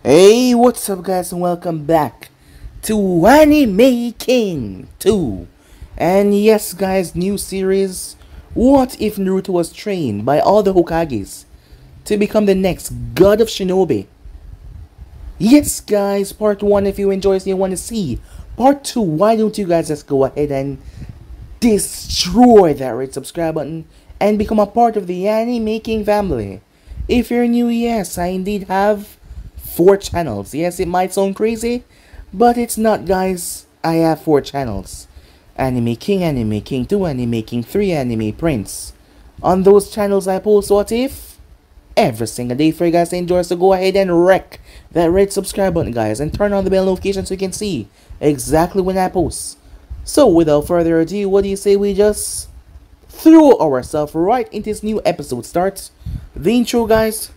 Hey, what's up guys, and welcome back to Anime King 2. And yes guys, new series, what if Naruto was trained by all the Hokages to become the next god of shinobi? Yes guys, part 1 if you enjoy this and you want to see part 2, why don't you guys just go ahead and destroy that red subscribe button and become a part of the Anime King family. If you're new, yes, I indeed have 4 channels. Yes, it might sound crazy, but it's not guys. I have 4 channels. Anime King 2, Anime King 3, Anime Prince. On those channels I post what if every single day for you guys to enjoy, so go ahead and wreck that red subscribe button guys and turn on the bell notification so you can see exactly when I post. So without further ado, what do you say we just throw ourselves right into this new episode starts? The intro guys.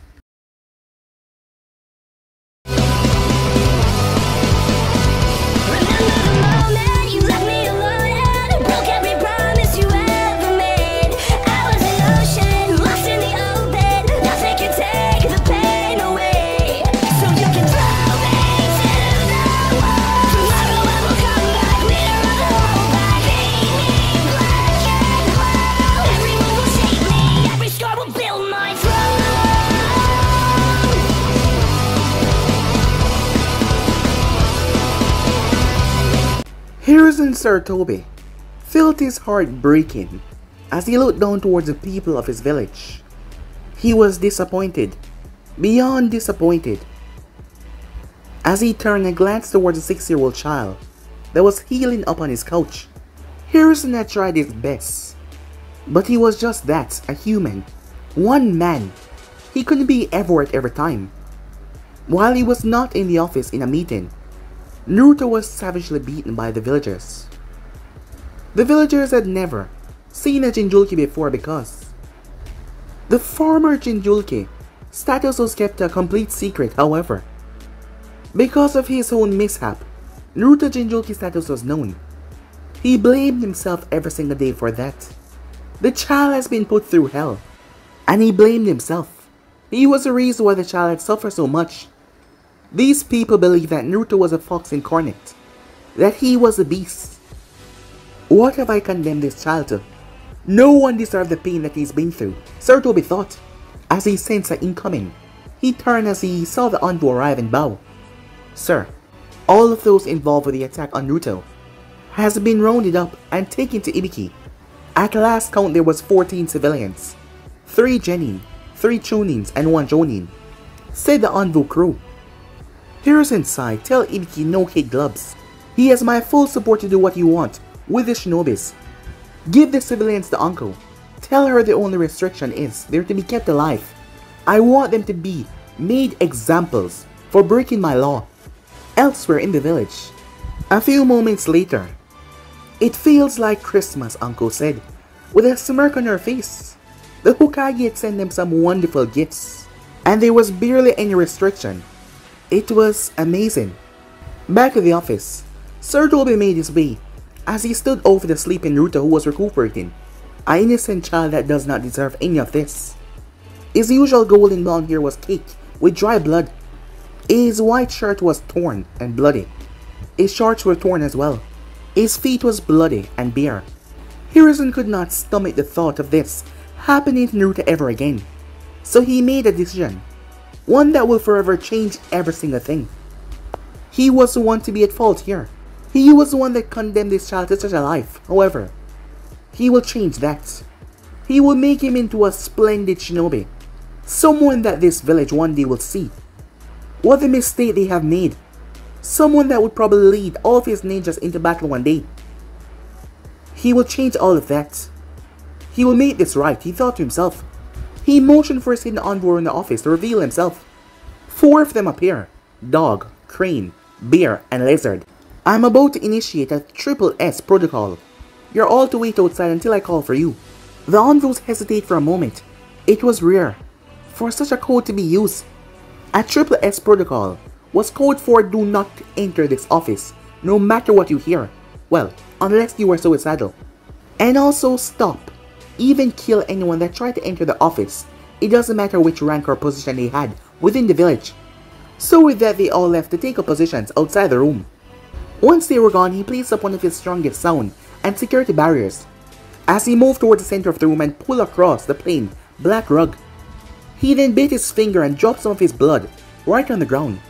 Hiruzen Sarutobi felt his heart breaking as he looked down towards the people of his village. He was disappointed, beyond disappointed. As he turned and glanced towards the 6-year-old child that was healing up on his couch, Hiruzen had tried his best, but he was just that, a human, one man. He couldn't be everywhere at every time. While he was not in the office in a meeting, Naruto was savagely beaten by the villagers. The villagers had never seen a Jinchuriki before because the former Jinchuriki status was kept a complete secret. However, because of his own mishap, Naruto Jinchuriki status was known. He blamed himself every single day for that. The child has been put through hell, and he blamed himself. He was the reason why the child had suffered so much. These people believe that Naruto was a fox incarnate, that he was a beast. What have I condemned this child to? No one deserved the pain that he's been through, Sarutobi thought. As he sensed an incoming, he turned as he saw the envoy arrive and bow. Sir, all of those involved with the attack on Naruto has been rounded up and taken to Ibiki. At last count there was 14 civilians, 3 genin, 3 chunins and 1 jonin, said the envoy crew. Hiruzen sighed, tell Ibiki no kid gloves. He has my full support to do what you want with the shinobis. Give the civilians the uncle. Tell her the only restriction is they're to be kept alive. I want them to be made examples for breaking my law. Elsewhere in the village, a few moments later, it feels like Christmas, Uncle said, with a smirk on her face. The Hokage had sent them some wonderful gifts, and there was barely any restriction. It was amazing. Back at the office, Sarutobi made his way as he stood over the sleeping Naruto who was recuperating, an innocent child that does not deserve any of this. His usual golden blonde hair was caked with dry blood. His white shirt was torn and bloody. His shorts were torn as well. His feet was bloody and bare. Hiruzen could not stomach the thought of this happening to Naruto ever again. So he made a decision. One that will forever change every single thing. He was the one to be at fault here. He was the one that condemned this child to such a life. However, he will change that. He will make him into a splendid shinobi. Someone that this village one day will see. What a mistake they have made. Someone that would probably lead all of his ninjas into battle one day. He will change all of that. He will make this right, he thought to himself. He motioned for his hidden envoy in the office to reveal himself. 4 of them appear. Dog, crane, bear, and lizard. I'm about to initiate a triple S protocol. You're all to wait outside until I call for you. The envoys hesitate for a moment. It was rare for such a code to be used. A triple S protocol was code for do not enter this office, no matter what you hear. Well, unless you are suicidal. And also stop. Even kill anyone that tried to enter the office. It doesn't matter which rank or position they had within the village. So with that, they all left to take up positions outside the room. Once they were gone, he placed up one of his strongest sound and security barriers. As he moved towards the center of the room and pulled across the plain black rug, he then bit his finger and dropped some of his blood right on the ground.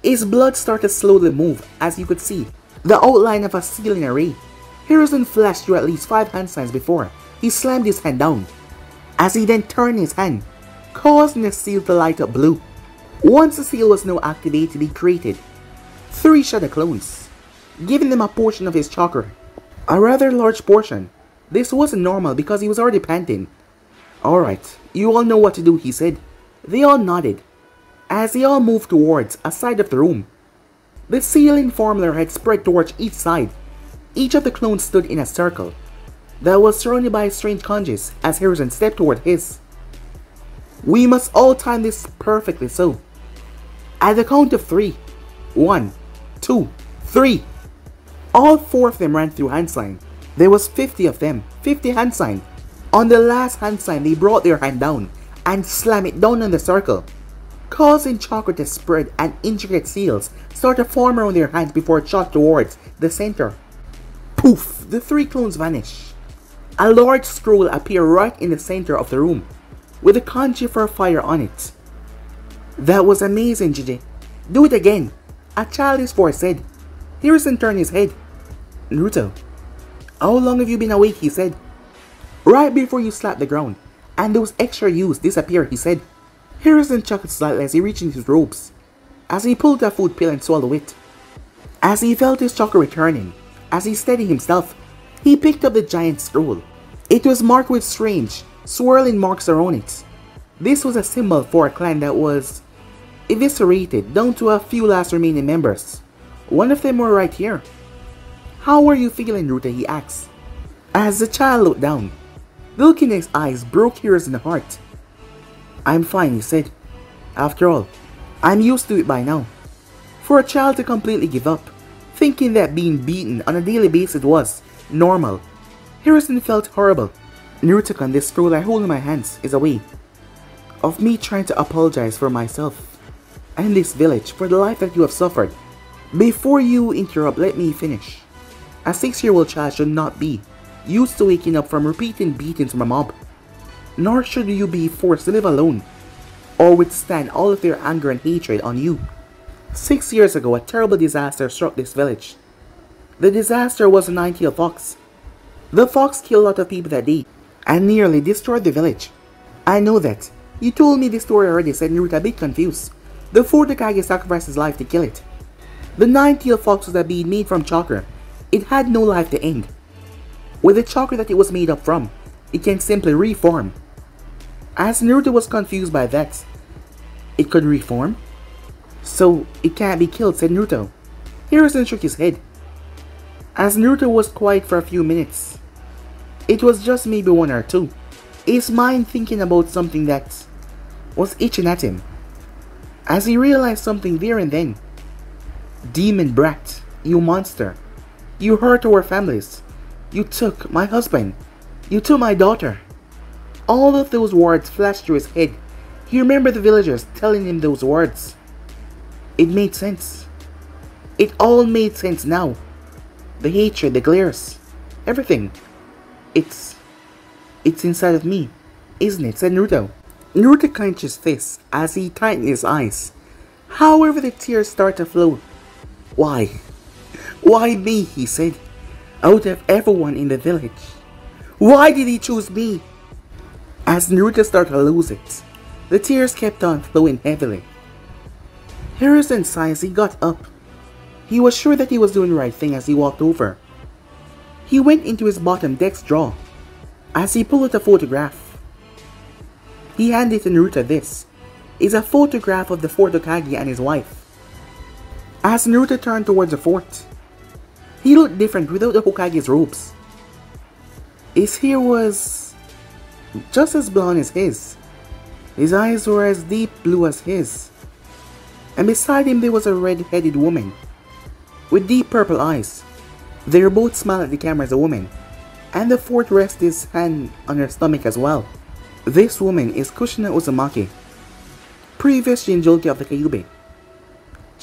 His blood started to slowly move as you could see the outline of a ceiling array. Hiruzen flashed through at least 5 hand signs before he slammed his hand down, as he then turned his hand, causing the seal to light up blue. Once the seal was now activated, he created 3 shadow clones, giving them a portion of his chakra. A rather large portion. This wasn't normal because he was already panting. "Alright, you all know what to do," he said. They all nodded, as they all moved towards a side of the room. The ceiling formula had spread towards each side. Each of the clones stood in a circle that was surrounded by strange kanjis as Hiruzen stepped toward his. "We must all time this perfectly so. At the count of 3. 1, 2, 3. All 4 of them ran through hand sign. There was 50 of them, 50 hand sign. On the last hand sign, they brought their hand down and slammed it down on the circle, causing chakra to spread and intricate seals start to form around their hands before it shot towards the center. Poof! The 3 clones vanished. A large scroll appeared right in the center of the room, with a kanji for fire on it. "That was amazing, Jiji. Do it again," a childish voice said. Hiruzen turned his head. "Naruto, how long have you been awake?" he said. "Right before you slapped the ground, and those extra U's disappeared," he said. Hiruzen chuckled slightly as he reached into his robes, as he pulled a food pill and swallowed it. As he felt his chakra returning, as he steadied himself, he picked up the giant scroll. It was marked with strange, swirling marks around it. This was a symbol for a clan that was eviscerated down to a few last remaining members. One of them were right here. "How are you feeling, Naruto?" he asked. As the child looked down, the look in his eyes broke Hiruzen's heart. "I'm fine," he said. "After all, I'm used to it by now." For a child to completely give up, thinking that being beaten on a daily basis was normal, Hiruzen felt horrible. "Naruto-kun, this scroll I hold in my hands is a way of me trying to apologize for myself and this village for the life that you have suffered. Before you interrupt, let me finish. A 6-year-old child should not be used to waking up from repeating beatings from a mob, nor should you be forced to live alone or withstand all of their anger and hatred on you. 6 years ago, a terrible disaster struck this village. The disaster was a 9-tailed fox. The fox killed a lot of people that day and nearly destroyed the village." "I know that. You told me this story already," said Naruto, a bit confused. "The 4th Hokage sacrificed his life to kill it. The 9-tailed fox was a being made from chakra. It had no life to end. With the chakra that it was made up from, it can simply reform." As Naruto was confused by that, "It could reform? So it can't be killed," said Naruto. Hiruzen shook his head. As Naruto was quiet for a few minutes, it was just maybe 1 or 2, his mind thinking about something that was itching at him. As he realized something there and then. "Demon brat, you monster. You hurt our families. You took my husband. You took my daughter." All of those words flashed through his head. He remembered the villagers telling him those words. It made sense. It all made sense now. The hatred, the glares, everything. It's inside of me, isn't it?" said Naruto. Naruto clenched his fist as he tightened his eyes. However, the tears started to flow. Why me?" he said. "Out of everyone in the village, why did he choose me?" As Naruto started to lose it, the tears kept on flowing heavily. Hiruzen sighed as he got up. He was sure that he was doing the right thing as he walked over. He went into his bottom desk drawer as he pulled out a photograph. He handed to Naruto. "This is a photograph of the 4th Hokage and his wife." As Naruto turned towards the fort, he looked different without the Hokage's robes. His hair was just as blonde as his. His eyes were as deep blue as his. And beside him there was a red-headed woman with deep purple eyes. They were both smiling at the camera as a woman, and the 4th rested his hand on her stomach as well. This woman is Kushina Uzumaki, previous Jinchuriki of the Kyuubi.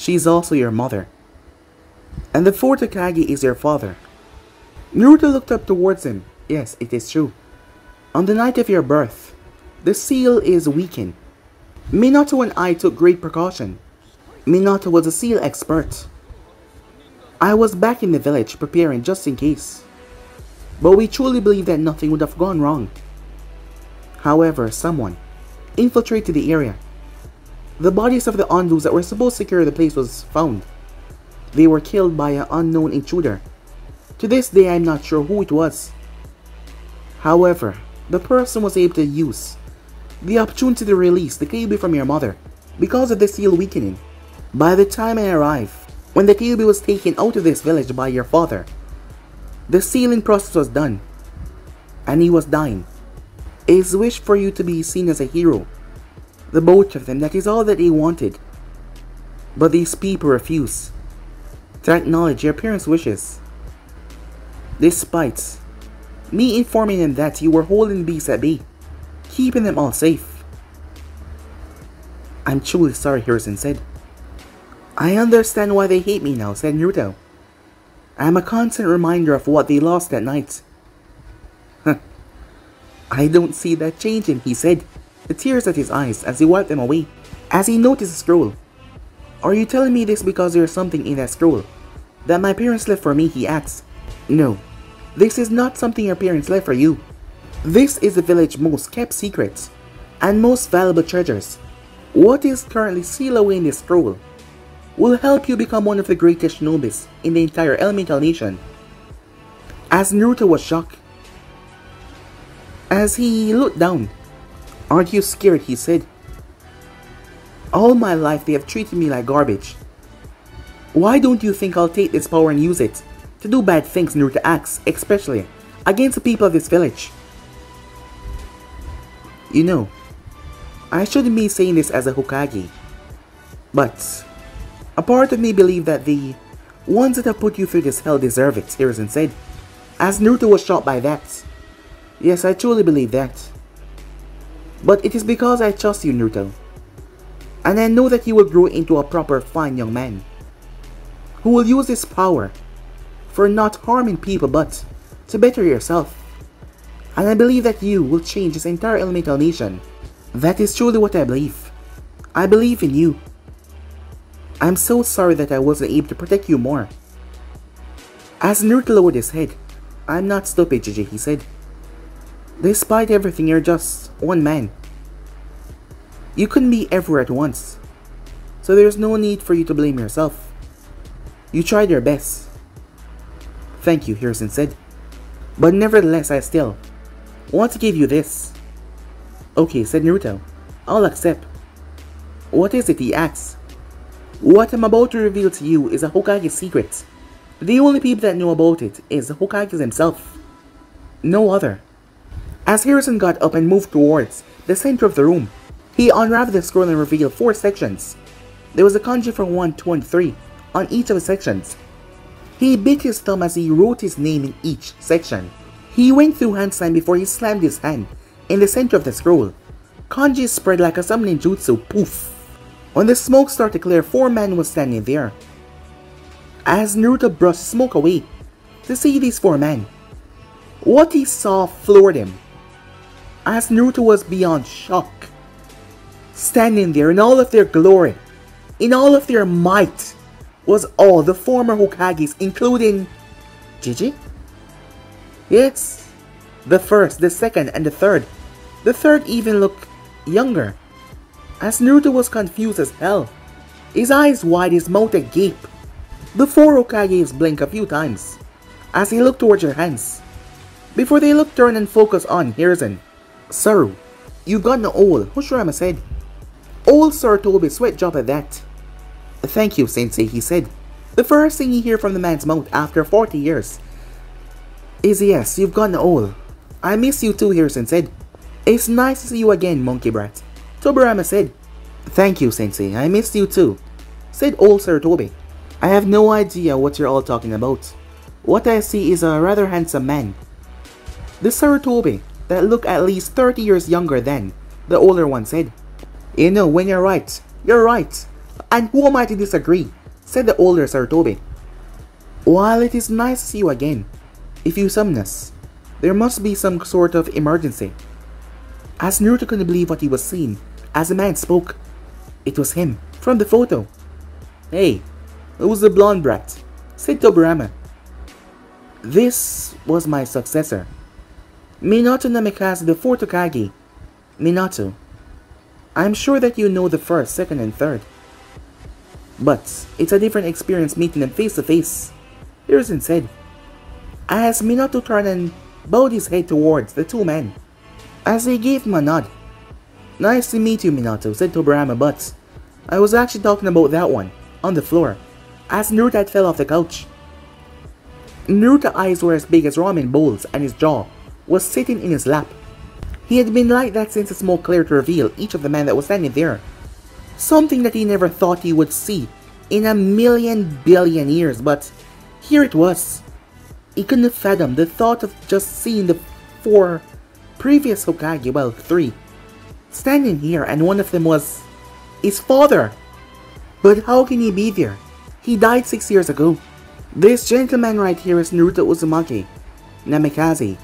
She's also your mother. And the fourth Hokage is your father. Naruto looked up towards him. Yes, it is true. On the night of your birth, the seal is weakened. Minato and I took great precaution. Minato was a seal expert. I was back in the village preparing just in case. But we truly believe that nothing would have gone wrong. However, someone infiltrated the area. The bodies of the Ondus that were supposed to secure the place was found. They were killed by an unknown intruder. To this day, I'm not sure who it was. However, the person was able to use the opportunity to release the Kyuubi from your mother because of the seal weakening. By the time I arrived, when the Kyuubi was taken out of this village by your father, the sealing process was done, and he was dying. His wish for you to be seen as a hero. The both of them, that is all that they wanted. But these people refused to acknowledge your parents' wishes. Despite me informing them that you were holding beasts at bay, keeping them all safe. I'm truly sorry, Hiruzen said. I understand why they hate me now, said Naruto. I am a constant reminder of what they lost that night. I don't see that changing, he said, the tears at his eyes as he wiped them away. As he noticed the scroll. Are you telling me this because there's something in that scroll that my parents left for me, he asked. No, this is not something your parents left for you. This is the village's most kept secrets and most valuable treasures. What is currently sealed away in this scroll will help you become one of the greatest shinobis in the entire Elemental Nation. As Naruto was shocked, as he looked down. Aren't you scared, he said. All my life they have treated me like garbage. Why don't you think I'll take this power and use it to do bad things, Naruto asked, especially against the people of this village? You know, I shouldn't be saying this as a Hokage, but a part of me believes that the ones that have put you through this hell deserve it, Hiruzen said, as Naruto was shocked by that. Yes, I truly believe that. But it is because I trust you, Naruto. And I know that you will grow into a proper fine young man who will use this power for not harming people but to better yourself. And I believe that you will change this entire Elemental Nation. That is truly what I believe. I believe in you. I'm so sorry that I wasn't able to protect you more. As Naruto lowered his head, I'm not stupid, Gigi, he said. Despite everything, you're just one man. You couldn't be everywhere at once, so there's no need for you to blame yourself. You tried your best. Thank you, Hiruzen said. But nevertheless, I still want to give you this. Okay, said Naruto. I'll accept. What is it, he asked. What I'm about to reveal to you is a Hokage's secret. The only people that know about it is the Hokage himself. No other. As Hiruzen got up and moved towards the center of the room, he unraveled the scroll and revealed 4 sections. There was a kanji for 1, 2, and 3 on each of the sections. He bit his thumb as he wrote his name in each section. He went through hand sign before he slammed his hand in the center of the scroll. Kanji spread like a summoning jutsu, poof. When the smoke started to clear, 4 men was standing there. As Naruto brushed smoke away to see these 4 men, what he saw floored him. As Naruto was beyond shock, standing there in all of their glory, in all of their might, was all the former Hokages, including Gigi? Yes, the first, the second, and the third. The third even looked younger. As Naruto was confused as hell, his eyes wide, his mouth agape. The 4 Hokages blinked a few times as he looked towards your hands, before they looked turn and focus on Hiruzen. Saru, you've gotten old, Hashirama said. Old Sarutobi sweat dropped at that. Thank you, Sensei, he said. The first thing you hear from the man's mouth after 40 years is yes, you've gotten old. I miss you too, Hiruzen said. It's nice to see you again, monkey brat. Tobirama said. Thank you, Sensei, I miss you too, said old Sarutobi. I have no idea what you're all talking about. What I see is a rather handsome man. The Sarutobi that look at least 30 years younger than the older one said. You know, when you're right, And who am I to disagree? Said the older Sarutobi. While it is nice to see you again, Ephusumnus, there must be some sort of emergency. As Naruto couldn't believe what he was seeing, as the man spoke, it was him, from the photo. Hey, who's the blonde brat? Said Tobirama. This was my successor. Minato Namikaze, the fourth Hokage. Minato, I'm sure that you know the first, second, and third. But it's a different experience meeting them face to face, Hiruzen said, as Minato turned and bowed his head towards the two men, as they gave him a nod. Nice to meet you, Minato, said Tobirama, but I was actually talking about that one, on the floor, as Naruto had fell off the couch. Naruto's eyes were as big as ramen bowls and his jaw was sitting in his lap. He had been like that since the smoke cleared to reveal each of the men that was standing there. Something that he never thought he would see in a million billion years, but here it was. He couldn't have fathomed the thought of just seeing the four previous Hokage, well, three, standing here, and one of them was his father. But how can he be there? He died 6 years ago. This gentleman right here is Naruto Uzumaki Namikaze.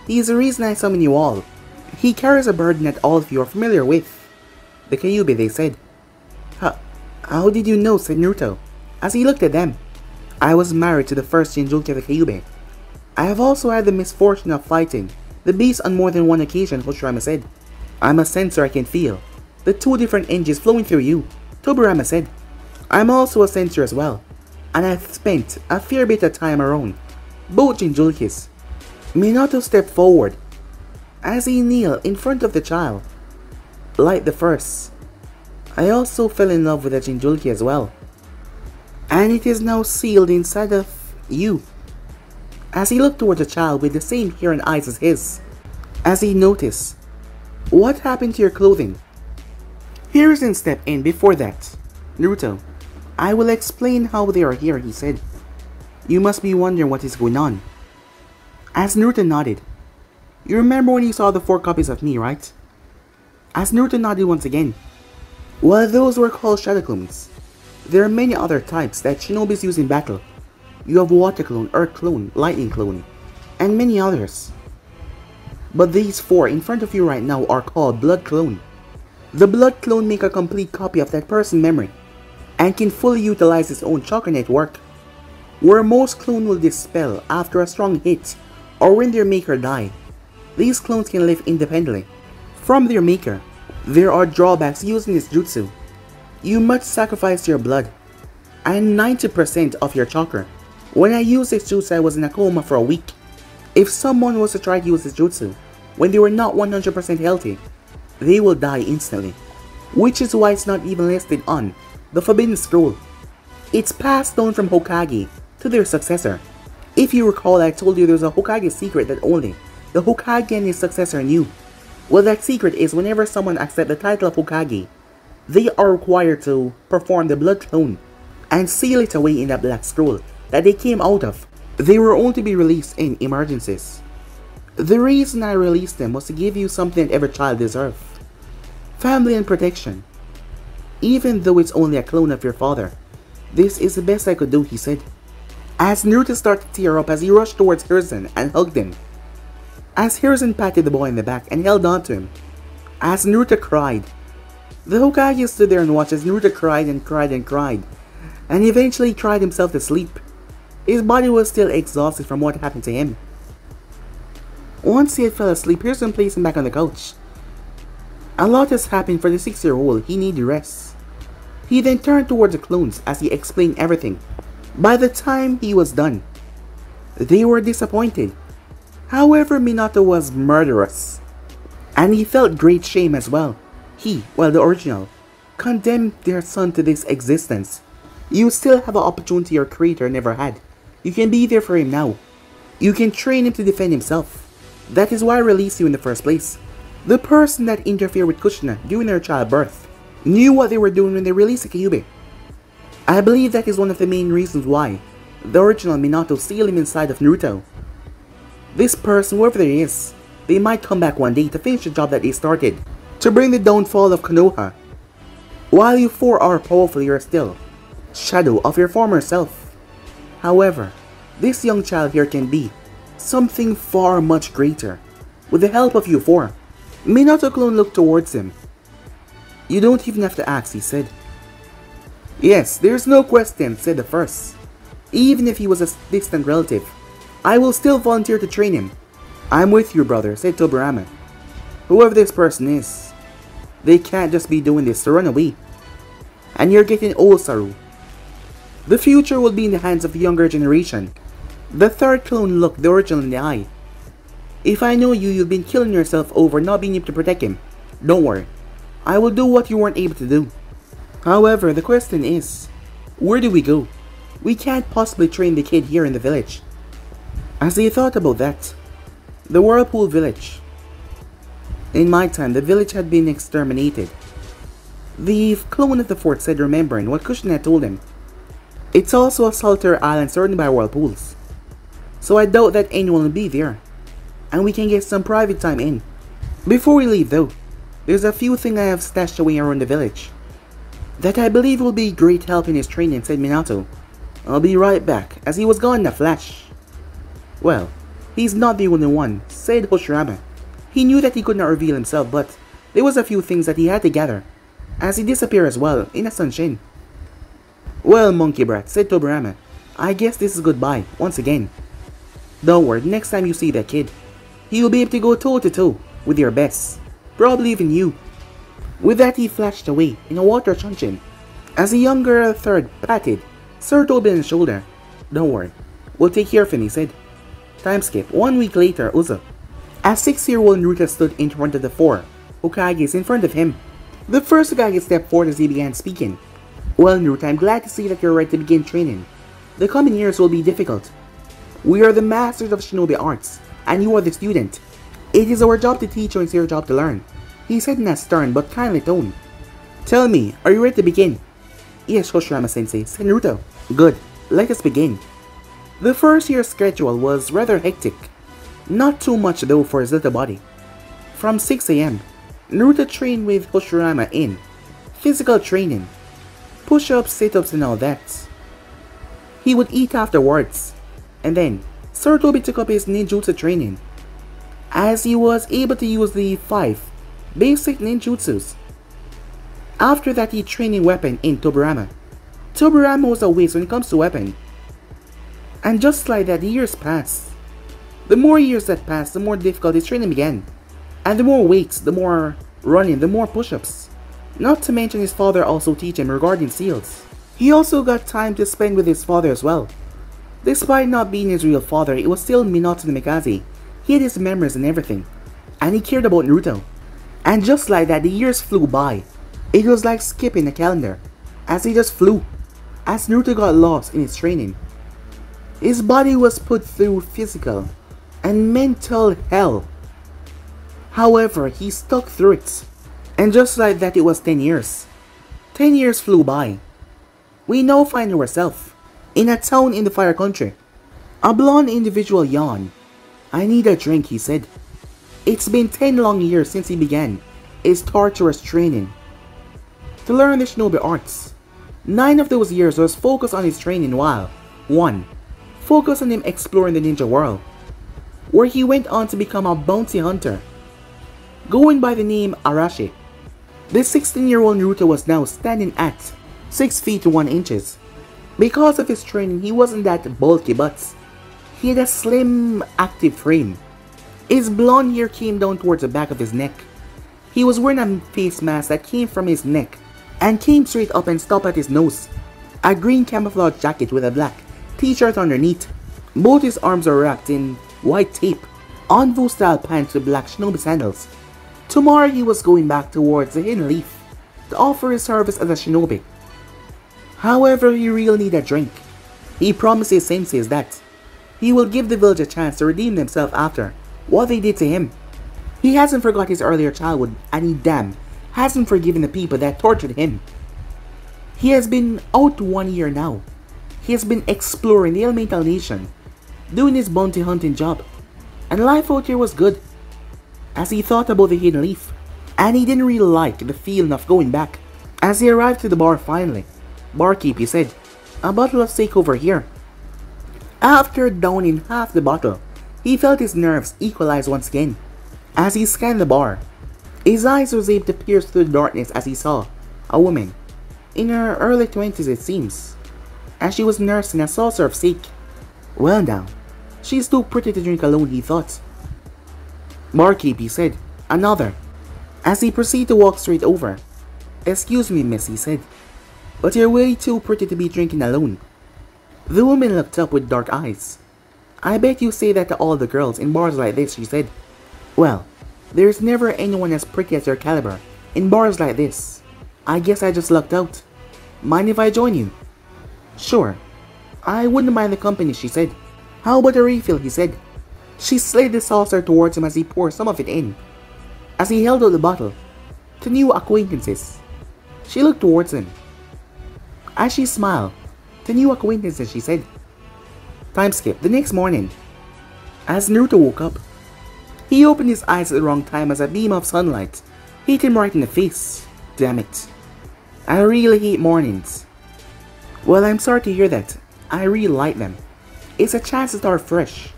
He is the reason I summon you all. He carries a burden that all of you are familiar with. The Kyuubi, they said. How did you know, said Naruto, as he looked at them. I was married to the first Jinchuriki of the Kyuubi. I have also had the misfortune of fighting the beast on more than one occasion, Hoshirama said. I'm a sensor, I can feel the two different energies flowing through you, Tobirama said. I'm also a sensor as well, and I've spent a fair bit of time around both Jinchurikis. Minato stepped forward as he kneeled in front of the child. Like the first, I also fell in love with a Jinchuriki as well, and it is now sealed inside of you. As he looked towards the child with the same hair and eyes as his, as he noticed, what happened to your clothing? Hiruzen stepped in before that. Naruto, I will explain how they are here, he said. You must be wondering what is going on. As Naruto nodded, you remember when you saw the 4 copies of me, right? As Naruto nodded once again, well, those were called Shadow Clones. There are many other types that shinobis use in battle. You have Water Clone, Earth Clone, Lightning Clone, and many others. But these 4 in front of you right now are called Blood Clone. The Blood Clone make a complete copy of that person's memory and can fully utilize its own chakra network. Where most clones will dispel after a strong hit or when their maker die, these clones can live independently from their maker. There are drawbacks using this jutsu. You must sacrifice your blood and 90% of your chakra. When I used this jutsu, I was in a coma for a week. If someone was to try to use this jutsu when they were not 100% healthy, they will die instantly. Which is why it's not even listed on the Forbidden Scroll. It's passed down from Hokage to their successor. If you recall, I told you there's a Hokage secret that only the Hokage and his successor knew. Well, that secret is whenever someone accepts the title of Hokage, they are required to perform the Blood Clone and seal it away in that black scroll that they came out of. They were only to be released in emergencies. The reason I released them was to give you something that every child deserves. Family and protection. Even though it's only a clone of your father, this is the best I could do, he said. As Naruto started to tear up as he rushed towards Hiruzen and hugged him. As Hiruzen patted the boy in the back and held on to him. As Naruto cried. The Hokage stood there and watched as Naruto cried and cried and cried, and eventually cried himself to sleep. His body was still exhausted from what happened to him. Once he had fell asleep, Hiruzen placed him back on the couch. A lot has happened for the 6-year-old, he needed rest. He then turned towards the clones as he explained everything. By the time he was done, they were disappointed. However, Minato was murderous, and he felt great shame as well. He, well, the original, condemned their son to this existence. You still have an opportunity your creator never had. You can be there for him now. You can train him to defend himself. That is why I released you in the first place. The person that interfered with Kushina during her childbirth knew what they were doing when they released the Kyuubi. I believe that is one of the main reasons why the original Minato sealed him inside of Naruto. This person, whoever they is, they might come back one day to finish the job that they started, to bring the downfall of Konoha. While you four are powerful, you are still shadow of your former self. However, this young child here can be something far much greater with the help of you four. Minato clone looked towards him. You don't even have to ask, he said. Yes, there's no question, said the first. Even if he was a distant relative, I will still volunteer to train him. I'm with you, brother, said Tobirama. Whoever this person is, they can't just be doing this to run away. And you're getting old, Saru. The future will be in the hands of the younger generation. The third clone looked the original in the eye. If I know you, you've been killing yourself over not being able to protect him. Don't worry. I will do what you weren't able to do. However, the question is, where do we go? We can't possibly train the kid here in the village. As he thought about that, the Whirlpool Village. In my time, the village had been exterminated. The clone of the fort said, remembering what Kushina had told him. It's also a solitary island surrounded by whirlpools. So I doubt that anyone will be there. And we can get some private time in. Before we leave though, there's a few things I have stashed away around the village that I believe will be great help in his training, said Minato. I'll be right back, as he was gone in a flash. Well, he's not the only one, said Hoshirama. He knew that he could not reveal himself, but there was a few things that he had to gather, as he disappeared as well, in a sunshine. Well, monkey brat, said Tobirama, I guess this is goodbye, once again. Don't worry, next time you see that kid, he will be able to go toe-to-toe with your best, probably even you. With that, he flashed away in a water chunchin, as the younger third patted Sir Toby on his shoulder. Don't worry, we'll take care of him, he said. Time skip. 1 week later, Usopp. A 6-year-old Naruto stood in front of the 4 Hokages in front of him. The first Hokage stepped forward as he began speaking. Well, Naruto, I'm glad to see that you're ready to begin training. The coming years will be difficult. We are the masters of shinobi arts, and you are the student. It is our job to teach you and it's your job to learn, he said in a stern but kindly tone. Tell me, are you ready to begin? Yes, Hoshirama-sensei, said Naruto. Good, let us begin. The first year's schedule was rather hectic. Not too much though for his little body. From 6 AM, Naruto trained with Hoshirama in physical training, push-ups, sit-ups and all that. He would eat afterwards, and then Sir Toby took up his ninjutsu training, as he was able to use the 5 basic ninjutsus. After that, he trained in weapon in Tobirama. Tobirama was a whiz when it comes to weapon. And just like that, the years passed. The more years that passed, the more difficult his training began. And the more weights, the more running, the more push-ups. Not to mention his father also teach him regarding seals. He also got time to spend with his father as well. Despite not being his real father, it was still Minato Namikaze. He had his memories and everything. And he cared about Naruto. And just like that, the years flew by. It was like skipping a calendar, as he just flew, as Naruto got lost in his training. His body was put through physical and mental hell. However, he stuck through it. And just like that, it was 10 years. 10 years flew by. We now find ourselves in a town in the Fire Country. A blonde individual yawned. I need a drink, he said. It's been 10 long years since he began his torturous training to learn the shinobi arts. 9 of those years was focused on his training, while 1 focused on him exploring the ninja world, where he went on to become a bounty hunter, going by the name Arashi. The 16-year-old Naruto was now standing at 6 feet 1 inches. Because of his training, he wasn't that bulky, but he had a slim, active frame. His blonde hair came down towards the back of his neck. He was wearing a face mask that came from his neck and came straight up and stopped at his nose. A green camouflage jacket with a black t-shirt underneath. Both his arms are wrapped in white tape. Anbu style pants with black shinobi sandals. Tomorrow he was going back towards the Hidden Leaf to offer his service as a shinobi. However, he really needed a drink. He promised his senseis that he will give the village a chance to redeem themselves after what they did to him. He hasn't forgot his earlier childhood, and he damn hasn't forgiven the people that tortured him. He has been out 1 year now. He has been exploring the Elemental Nation, doing his bounty hunting job, and life out here was good, as he thought about the Hidden Leaf, and he didn't really like the feeling of going back As he arrived to the bar finally, "Barkeep," he said, "a bottle of steak over here." After downing half the bottle, he felt his nerves equalize once again. As he scanned the bar, his eyes was able to pierce through the darkness as he saw a woman, in her early 20s it seems, as she was nursing a saucer of steak. Well now, she's too pretty to drink alone, he thought. "Barkeep," he said, "another." As he proceeded to walk straight over. "Excuse me, miss," he said, "but you're way too pretty to be drinking alone." The woman looked up with dark eyes. "I bet you say that to all the girls in bars like this," she said. "Well, there's never anyone as pretty as your caliber in bars like this. I guess I just lucked out. Mind if I join you?" "Sure. I wouldn't mind the company," she said. "How about a refill?" he said. She slid the saucer towards him as he poured some of it in. As he held out the bottle, to new acquaintances. She looked towards him. As she smiled, "To new acquaintances," she said. Time skip. The next morning, as Naruto woke up, he opened his eyes at the wrong time as a beam of sunlight hit him right in the face. Damn it. I really hate mornings. "Well, I'm sorry to hear that. I really like them. It's a chance to start fresh,"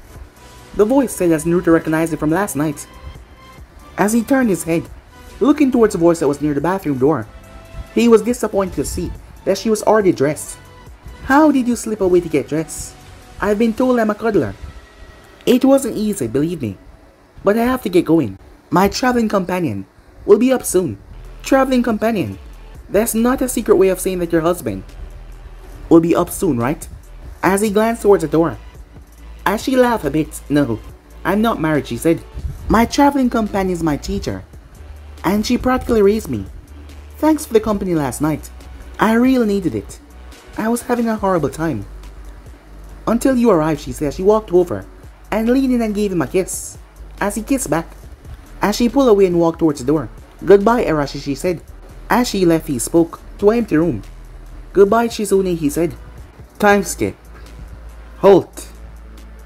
the voice said as Naruto recognized it from last night. As he turned his head, looking towards the voice that was near the bathroom door, he was disappointed to see that she was already dressed. "How did you slip away to get dressed? I've been told I'm a cuddler." "It wasn't easy, believe me. But I have to get going. My traveling companion will be up soon." "Traveling companion? That's not a secret way of saying that your husband will be up soon, right?" As he glanced towards the door. As she laughed a bit, "No, I'm not married," she said. "My traveling companion is my teacher, and she practically raised me. Thanks for the company last night. I really needed it. I was having a horrible time." "Until you arrived," she said. She walked over and leaned in and gave him a kiss, as he kissed back. As she pulled away and walked towards the door. "Goodbye, Arashi," she said. As she left, he spoke to an empty room. "Goodbye, Chizune," he said. Time skip. "Halt,"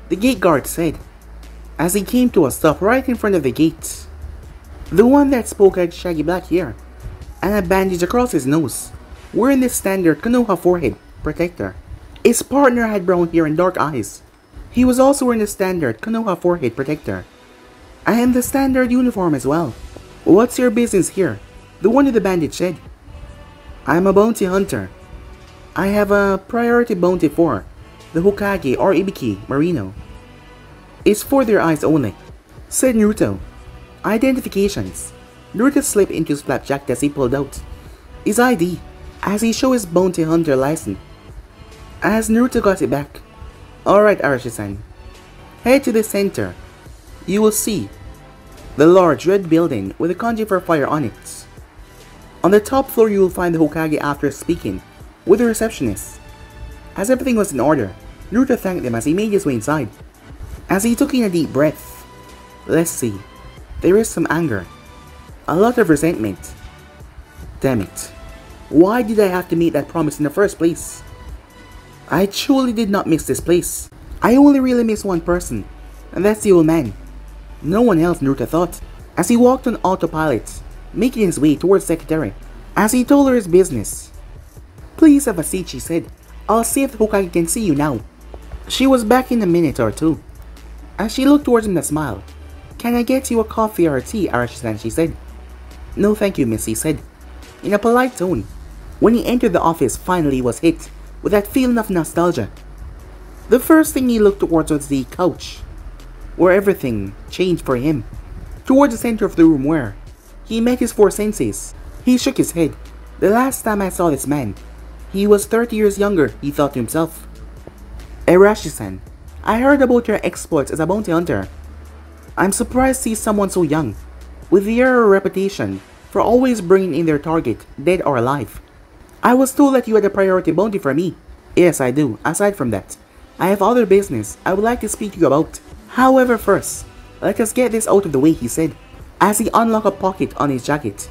the gate guard said, as he came to a stop right in front of the gate. The one that spoke had shaggy black hair and a bandage across his nose, wearing the standard Konoha forehead protector. His partner had brown hair and dark eyes. He was also wearing the standard Konoha forehead protector and the standard uniform as well. "What's your business here?" the one with the bandage said. "I'm a bounty hunter. I have a priority bounty for the Hokage or Ibiki Marino. It's for their eyes only," said Naruto. "Identifications." Naruto slipped into his flap jacket as he pulled out his ID as he showed his bounty hunter license. As Naruto got it back. "Alright, Arashi-san. Head to the center. You will see the large red building with a kanji for fire on it. On the top floor you will find the Hokage after speaking with the receptionist." As everything was in order, Naruto thanked them as he made his way inside. As he took in a deep breath. Let's see. There is some anger. A lot of resentment. Damn it. Why did I have to make that promise in the first place? I truly did not miss this place. I only really miss one person, and that's the old man. No one else, Naruto thought, as he walked on autopilot, making his way towards the secretary. As he told her his business. "Please have a seat," she said. "I'll see if the Hokage can see you now." She was back in a minute or two. As she looked towards him with a smile. "Can I get you a coffee or a tea, Arashi-san?" she said. "No thank you, miss," he said, in a polite tone. When he entered the office, finally he was hit with that feeling of nostalgia. The first thing he looked towards was the couch, where everything changed for him. Towards the center of the room where he met his four senseis. He shook his head. The last time I saw this man, he was 30 years younger, he thought to himself. "Arashi-san, I heard about your exploits as a bounty hunter. I'm surprised to see someone so young, with your reputation for always bringing in their target, dead or alive. I was told that you had a priority bounty for me." "Yes, I do. Aside from that, I have other business I would like to speak to you about. However, first, let us get this out of the way," he said, as he unlocked a pocket on his jacket.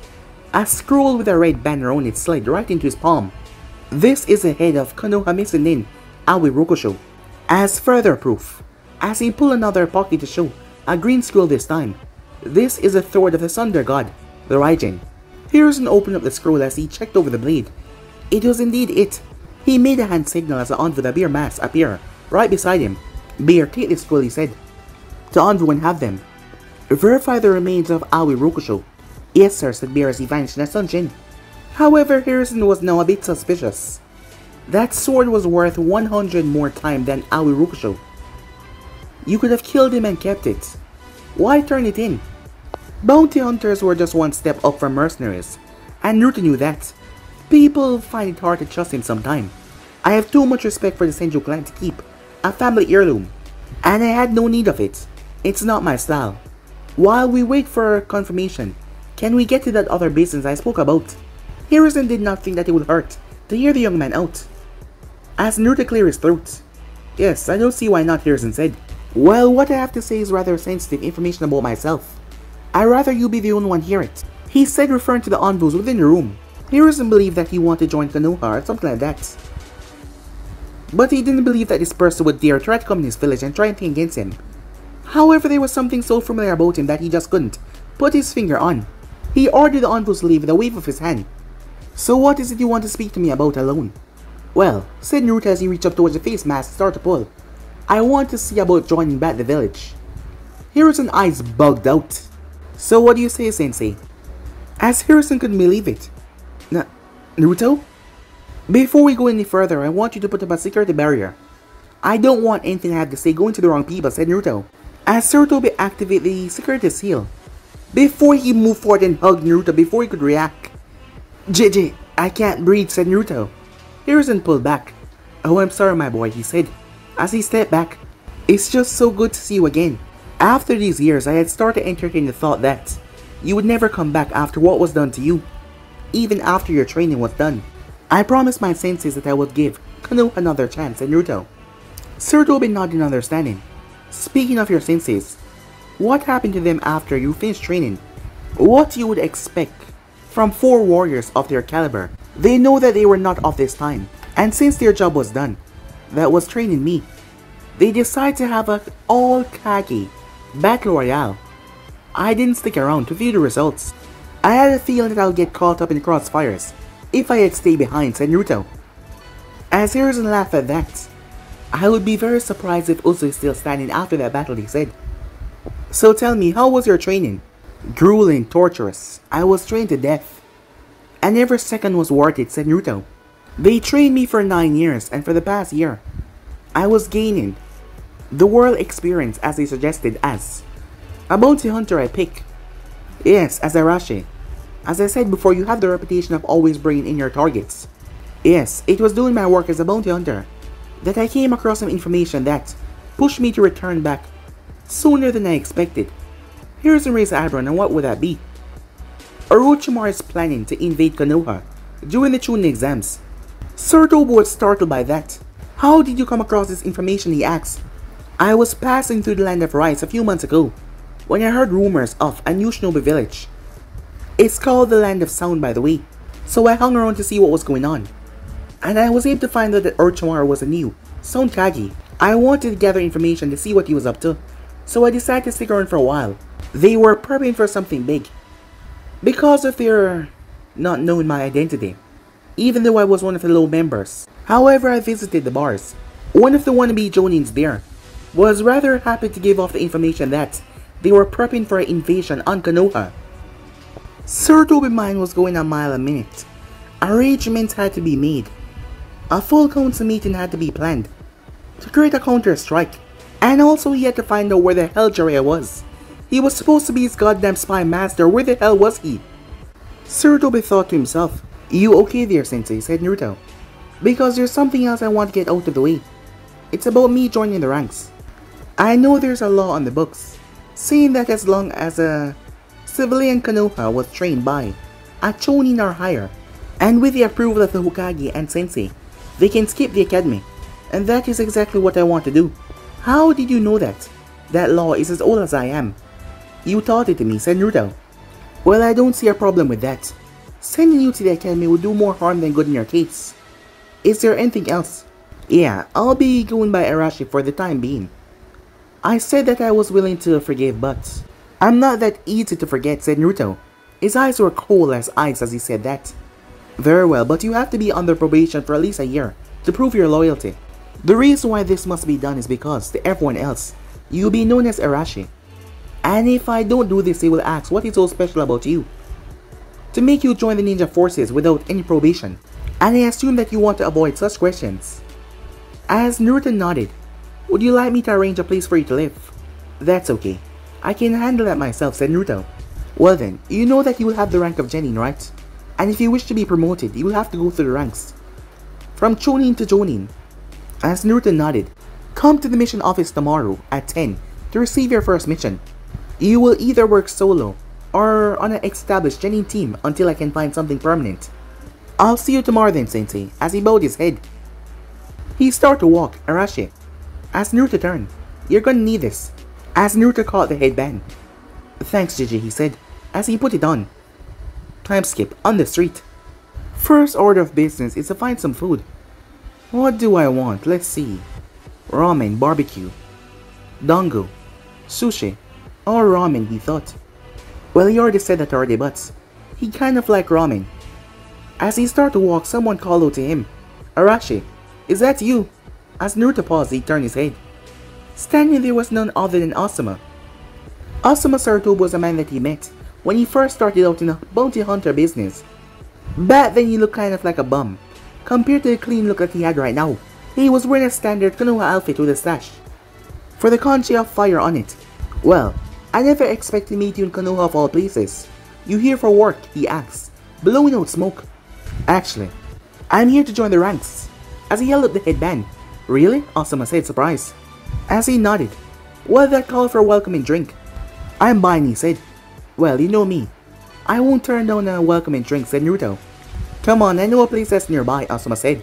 A scroll with a red banner on it slid right into his palm. "This is the head of Konoha Nin Aoi Rokusho. As further proof," as he pulled another pocket to show a green scroll this time. "This is the sword of the Thunder God, the Raijin. Hiruzen opened up the scroll as he checked over the blade. It was indeed it. He made a hand signal as the Anvu with a bear mask appeared right beside him. Bear, take this scroll, he said. To Anvu and have them. Verify the remains of Aoi Rokusho. Yes, sir, said Bear as he vanished in a sunshine. However, Hiruzen was now a bit suspicious. That sword was worth 100 more time than Aoi Rokusho. You could have killed him and kept it. Why turn it in? Bounty hunters were just one step up from mercenaries, and Naruto knew that. People find it hard to trust him sometimes. I have too much respect for the Senju clan to keep a family heirloom, and I had no need of it. It's not my style. While we wait for confirmation, can we get to that other business I spoke about? Hiruzen did not think that it would hurt to hear the young man out. As Naruto cleared his throat. Yes, I don't see why not, Hiruzen said. Well, what I have to say is rather sensitive information about myself. I'd rather you be the only one hear it, he said, referring to the Anvus within the room. Hiruzen believed that he wanted to join Konoha or something like that. But he didn't believe that this person would dare try to come in his village and try anything against him. However, there was something so familiar about him that he just couldn't put his finger on. He ordered the Anvus to leave with a wave of his hand. So what is it you want to speak to me about alone? Well, said Naruto as he reached up towards the face mask and started to pull. I want to see about joining back the village. Hiruzen's eyes bugged out. So what do you say, Sensei? As Hiruzen couldn't believe it. Naruto? Before we go any further, I want you to put up a security barrier. I don't want anything I have to say going to the wrong people, said Naruto. As Sarutobi activated the security seal, before he moved forward and hugged Naruto before he could react. JJ, I can't breathe, said Naruto. Hiruzen pulled back. Oh, I'm sorry, my boy, he said, as he stepped back. It's just so good to see you again. After these years, I had started to entertain the thought that you would never come back after what was done to you, even after your training was done. I promised my senseis that I would give Konoha another chance, said Naruto. Sarutobi nodded in understanding. Speaking of your senseis, what happened to them after you finished training? What you would expect from 4 warriors of their caliber. They know that they were not of this time, and since their job was done, that was training me, they decided to have an all-Kage Battle Royale. I didn't stick around to view the results. I had a feeling that I would get caught up in the crossfires if I had stayed behind, said Naruto. As Hiruzen laughed at that, I would be very surprised if Uso is still standing after that battle, he said. So tell me, how was your training? Grueling, torturous. I was trained to death. And every second was worth it, said Naruto. They trained me for 9 years, and for the past year, I was gaining the world experience as they suggested as a bounty hunter I pick. Yes, as Arashi. As I said before, you have the reputation of always bringing in your targets. Yes, it was doing my work as a bounty hunter that I came across some information that pushed me to return back sooner than I expected. Hiruzen raised an eyebrow, and what would that be? Orochimaru is planning to invade Konoha during the Chunin exams. Sarutobi was startled by that. How did you come across this information, he asked. I was passing through the Land of Rice a few months ago when I heard rumors of a new shinobi village. It's called the Land of Sound, by the way, so I hung around to see what was going on. And I was able to find out that Orochimaru was a new Sound Kage. I wanted to gather information to see what he was up to, so I decided to stick around for a while. They were prepping for something big, because of their not knowing my identity, even though I was one of the low members. However, I visited the bars. One of the wannabe Jonins there was rather happy to give off the information that they were prepping for an invasion on Konoha. Sarutobi's mind was going a mile a minute. Arrangements had to be made. A full council meeting had to be planned to create a counter-strike. And also he had to find out where the hell Jiraiya was. He was supposed to be his goddamn spy master. Where the hell was he? Sarutobi thought to himself. You okay there, Sensei, said Naruto. Because there's something else I want to get out of the way. It's about me joining the ranks. I know there's a law on the books saying that as long as a civilian Konoha was trained by a Chunin or higher, and with the approval of the Hokage and Sensei, they can skip the academy. And that is exactly what I want to do. How did you know that? That law is as old as I am. You taught it to me, said Naruto. Well, I don't see a problem with that. Sending you to the academy would do more harm than good in your case. Is there anything else? Yeah, I'll be going by Arashi for the time being. I said that I was willing to forgive, but I'm not that easy to forget, said Naruto. His eyes were cold as ice as he said that. Very well, but you have to be under probation for at least a year to prove your loyalty. The reason why this must be done is because, to everyone else, you'll be known as Arashi. And if I don't do this, they will ask what is so special about you to make you join the ninja forces without any probation. And I assume that you want to avoid such questions. As Naruto nodded, would you like me to arrange a place for you to live? That's okay. I can handle that myself, said Naruto. Well then, you know that you will have the rank of Genin, right? And if you wish to be promoted, you will have to go through the ranks. From Chunin to Jonin. As Naruto nodded, come to the mission office tomorrow at 10 to receive your first mission. You will either work solo or on an established Genin team until I can find something permanent. I'll see you tomorrow then, Sensei, as he bowed his head. He started to walk, Arashi. As Naruto turned, you're gonna need this. As Naruto caught the headband. Thanks, Gigi, he said, as he put it on. Time skip, on the street. First order of business is to find some food. What do I want? Let's see. Ramen, barbecue. Dango. Sushi. Or ramen, he thought. Well, he already said that already, but he kind of liked ramen. As he started to walk, someone called out to him. Arashi, is that you? As Naruto paused, he turned his head. Standing there was none other than Asuma. Asuma Sarutobi was a man that he met when he first started out in a bounty hunter business. Back then he looked kind of like a bum, compared to the clean look that he had right now. He was wearing a standard Konoha outfit with a sash, for the kanji of fire on it. Well, I never expected to meet you in Konoha of all places. You here for work? He asked, blowing out smoke. Actually, I'm here to join the ranks. As he held up the headband. Really? Asuma said, surprised. As he nodded. Well, that called for a welcoming drink. I'm buying, he said. Well, you know me. I won't turn down a welcoming drink, said Naruto. Come on, I know a place that's nearby, Asuma said.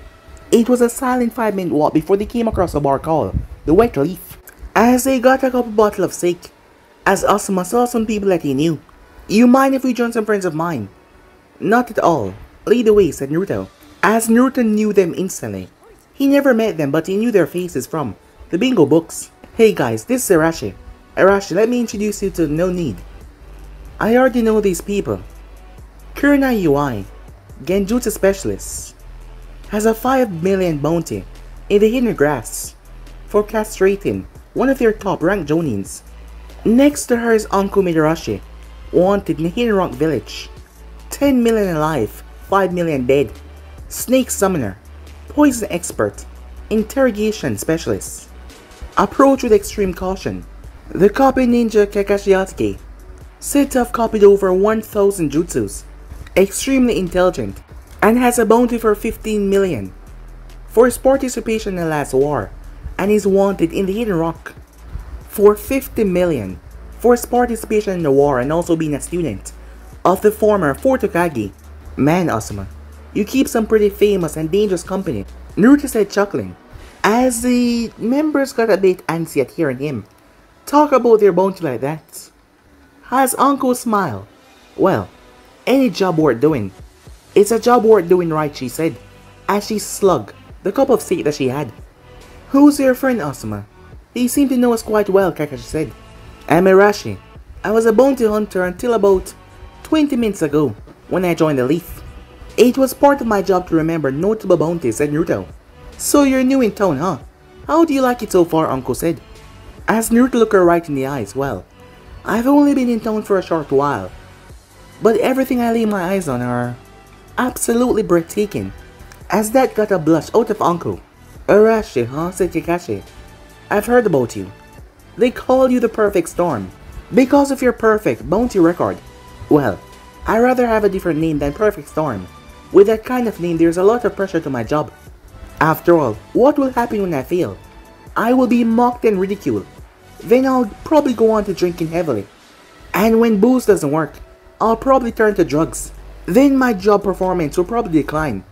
It was a silent 5-minute walk before they came across a bar called the Wet Leaf. As they got a couple bottle of sake, as Asuma saw some people that he knew. You mind if we join some friends of mine? Not at all. Lead the way, said Naruto. As Naruto knew them instantly. He never met them, but he knew their faces from the bingo books. Hey guys, this is Arashi. Arashi, let me introduce you to No Need. I already know these people. Kurenai UI, Genjutsu Specialist, has a 5 million bounty in the hidden grass for castrating one of their top ranked Jonins. Next to her is Anko Midarashi, wanted in the Hidden Rock Village. 10 million alive, 5 million dead. Snake Summoner, Poison Expert, Interrogation Specialist. Approach with extreme caution. The copy ninja Kakashi Yatsuki, said to have copied over 1000 jutsus. Extremely intelligent, and has a bounty for 15 million for his participation in the last war, and is wanted in the Hidden Rock for 50 million for his participation in the war and also being a student of the former 4th Hokage. Man, Asuma, you keep some pretty famous and dangerous company, Naruto said, chuckling, as the members got a bit antsy at hearing him talk about their bounty like that. As Anko smiled, well, any job worth doing. It's a job worth doing right, she said, as she slugged the cup of sake that she had. Who's your friend, Asuma? He seemed to know us quite well, Kakashi said. I'm Arashi. I was a bounty hunter until about 20 minutes ago, when I joined the Leaf. It was part of my job to remember notable bounties, said Naruto. So you're new in town, huh? How do you like it so far, Anko said. As Naruto looked her right in the eyes, well, I've only been in town for a short while, but everything I lay my eyes on are absolutely breathtaking. As that got a blush out of Anko. Arashi, huh? Said Kakashi. I've heard about you. They call you the Perfect Storm because of your perfect bounty record. Well, I'd rather have a different name than Perfect Storm. With that kind of name, there's a lot of pressure to my job. After all, what will happen when I fail? I will be mocked and ridiculed. Then I'll probably go on to drinking heavily. And when booze doesn't work, I'll probably turn to drugs. Then my job performance will probably decline.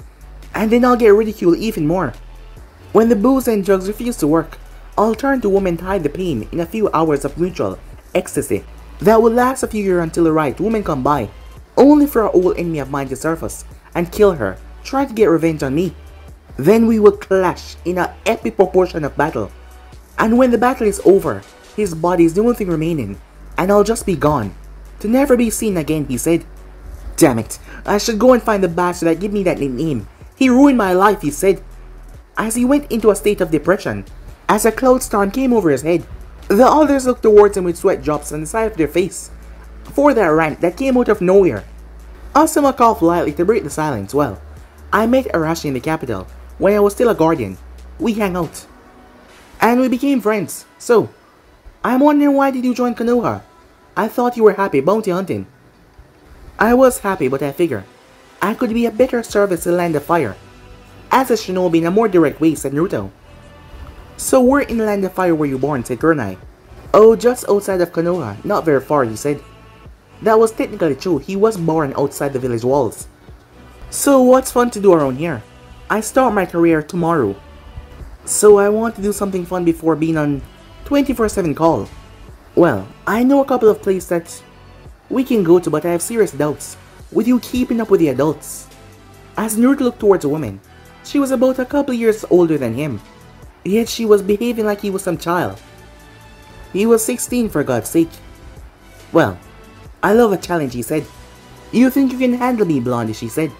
And then I'll get ridiculed even more. When the booze and drugs refuse to work, I'll turn to women to hide the pain in a few hours of mutual ecstasy that will last a few years until the right woman come by, only for an old enemy of mine to surface and kill her, trying to get revenge on me. Then we will clash in an epic proportion of battle. And when the battle is over, his body is the only thing remaining, and I'll just be gone, to never be seen again, he said. Damn it, I should go and find the bastard that gave me that nickname. He ruined my life, he said, as he went into a state of depression, as a cloud storm came over his head. The others looked towards him with sweat drops on the side of their face, for that rant that came out of nowhere. Asuma coughed lightly to break the silence. Well, I met Arashi in the capital, when I was still a guardian. We hang out. And we became friends. So, I'm wondering, why did you join Konoha? I thought you were happy bounty hunting. I was happy, but I figure I could be a better service to Land of Fire, as a shinobi in a more direct way, said Naruto. So we're in Land of Fire where you born, said Kurenai. Oh, just outside of Konoha, not very far, he said. That was technically true, he was born outside the village walls. So what's fun to do around here? I start my career tomorrow. So I want to do something fun before being on 24/7 call. Well, I know a couple of places that we can go to, but I have serious doubts with you keeping up with the adults. As Naruto looked towards a woman, she was about a couple years older than him, yet she was behaving like he was some child. He was 16, for God's sake. Well, I love a challenge, he said. You think you can handle me, Blondie, she said.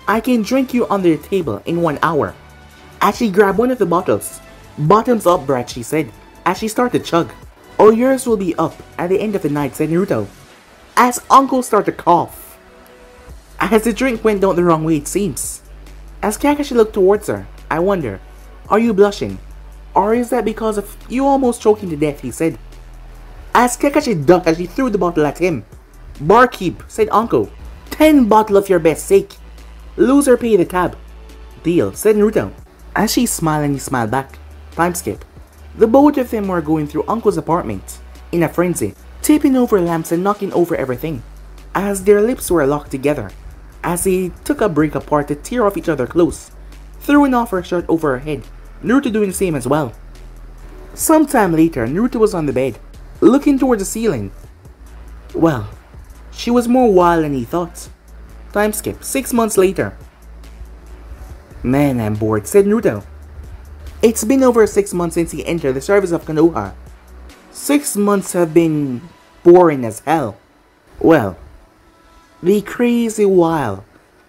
I can drink you under the table in 1 hour. As she grabbed one of the bottles. Bottoms up, brat, she said, as she started to chug. Or yours will be up at the end of the night, said Naruto, as Uncle started to cough. As the drink went down the wrong way, it seems. As Kakashi looked towards her, I wonder, are you blushing? Or is that because of you almost choking to death, he said. As Kakashi ducked as she threw the bottle at him. Barkeep, said Uncle, 10 bottles of your best sake. Loser pay the tab. Deal, said Naruto. As she smiled and he smiled back. Time skip. The both of them were going through Uncle's apartment, in a frenzy, tipping over lamps and knocking over everything, as their lips were locked together, as they took a break apart to tear off each other clothes, throwing off her shirt over her head, Naruto doing the same as well. Sometime later, Naruto was on the bed, looking towards the ceiling. Well, she was more wild than he thought. Time skip. 6 months later. Man, I'm bored, said Naruto. It's been over 6 months since he entered the service of Konoha. 6 months have been boring as hell. Well, the crazy, wild,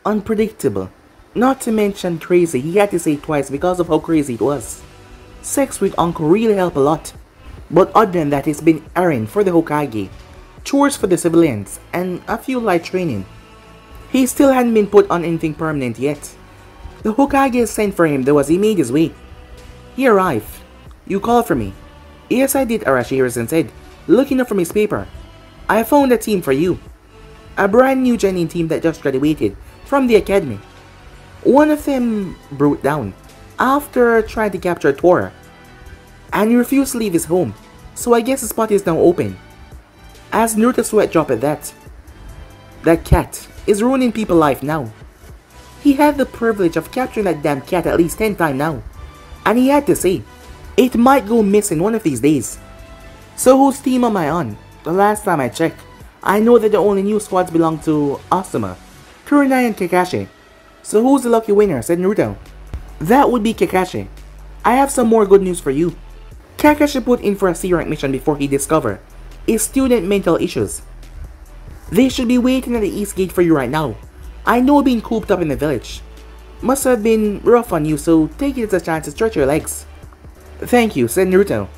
unpredictable, not to mention crazy, he had to say twice because of how crazy it was. Sex with Uncle really helped a lot. But other than that, it's been errand for the Hokage, chores for the civilians, and a few light training. He still hadn't been put on anything permanent yet. The Hokage sent for him though as he made his way. He arrived. You called for me. Yes, I did, Arashi Harrison said, looking up from his paper. I found a team for you. A brand new Genin team that just graduated from the academy. One of them broke down after trying to capture Tora, and he refused to leave his home, so I guess the spot is now open. As Naruto's sweat dropped at that. That cat is ruining people's life now. He had the privilege of capturing that damn cat at least 10 times now, and he had to say, it might go missing one of these days. So whose team am I on? The last time I checked, I know that the only new squads belong to Asuma, Kurenai and Kakashi. So who's the lucky winner, said Naruto. That would be Kakashi. I have some more good news for you. Kakashi put in for a C-rank mission before he discovered his student mental issues. They should be waiting at the east gate for you right now. I know being cooped up in the village must have been rough on you, so take it as a chance to stretch your legs. Thank you, said Naruto.